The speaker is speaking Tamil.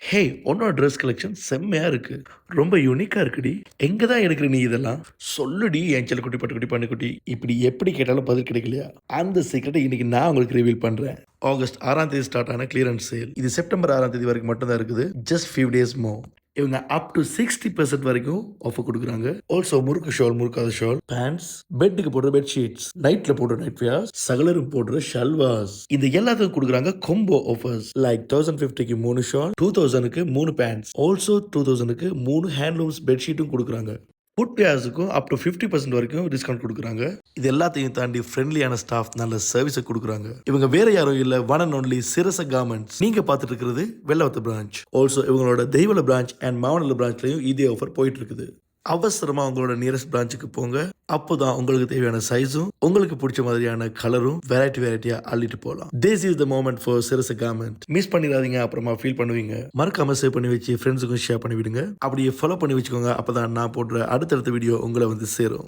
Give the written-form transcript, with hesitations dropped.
ஹே! உன்னோட ட்ரெஸ் கலெக்ஷன் செம்மையா இருக்கு. ரொம்ப யூனிக்கா இருக்குடி. எங்க தான் எடுக்குற நீ இதெல்லாம்? சொல்லுடி என் செல்லக்குட்டி, பட்டுக்குட்டி, பன்னிக்குட்டி. இப்படி எப்படி கேட்டாலும் பதில் கிடைக்கலையா? அந்த சீக்ரெட்ட இன்னைக்கு நான் உங்களுக்கு ரிவீல் பண்றேன். ஆகஸ்ட் 6ஆம் தேதி ஸ்டார்ட் ஆன கிளியரன்ஸ் சேல். இது செப்டம்பர் 6ஆம் தேதி வரைக்கும் மட்டும் தான் இருக்குது. ஜஸ்ட் ஃபியூ டேஸ் மோர். இவங்க அப் டு 60% வரைக்கும் ஆஃபர் குடுக்குறாங்க. ஆல்சோ முறுக்கு ஷால், முறுக்காத ஷால், பேண்ட்ஸ், பெட்டுக்கு போடுற பெட்ஷீட்ஸ், நைட்ல போடுற நைட் வியர்ஸ், சகலரும் போடுற ஷல்வாஸ். இது எல்லாத்துக்கும் குடுக்குறாங்க கொம்போ ஆஃபர்ஸ். லைக் 1050க்கு 3 ஷால், 2000க்கு 3 பேண்ட்ஸ், ஆல்சோ 2000க்கு 3 ஹேண்ட்லூம்ஸ் பெட்ஷீட்டும் குடுக்குறாங்க. ஃபுட் வியர்ஸுக்கும் அப் டு 50% வரைக்கும் டிஸ்கவுண்ட் கொடுக்குறாங்க. இது எல்லாத்தையும் தாண்டி ஃப்ரெண்ட்லியான ஸ்டாஃப் நல்ல சர்வீஸை கொடுக்குறாங்க. இவங்க வேற யாரும் இல்ல, one and only Sirasa garments. நீங்க பார்த்துட்டு இருக்கிறது வெள்ளவத்து பிரான்ச். ஆல்சோ இவங்களோட தெய்வல பிரான்ச் அண்ட் மாவனல்ல பிரான்ச்லயும் இதே ஆஃபர் போயிட்டு இருக்குது. அவசரமா உங்களோட நியரஸ்ட் பிரான்ச்சுக்கு போங்க. அப்போதான் உங்களுக்கு தேவையான சைஸும் உங்களுக்கு பிடிச்ச மாதிரியான கலரும் வெரைட்டியா அள்ளிட்டு போகலாம். This is the moment for Sirasa garment. Miss பண்ணிடாதீங்க, அப்புறமா ஃபீல் பண்ணுவீங்க. மறக்காம சேவ் பண்ணி வச்சு ஃப்ரெண்ட்ஸுக்கும் ஷேர் பண்ணி விடுங்க. அப்படியே ஃபாலோ பண்ணி வச்சுக்கோங்க. அப்பதான் நான் போடுற அடுத்தடுத்த வீடியோ உங்களை வந்து சேரும்.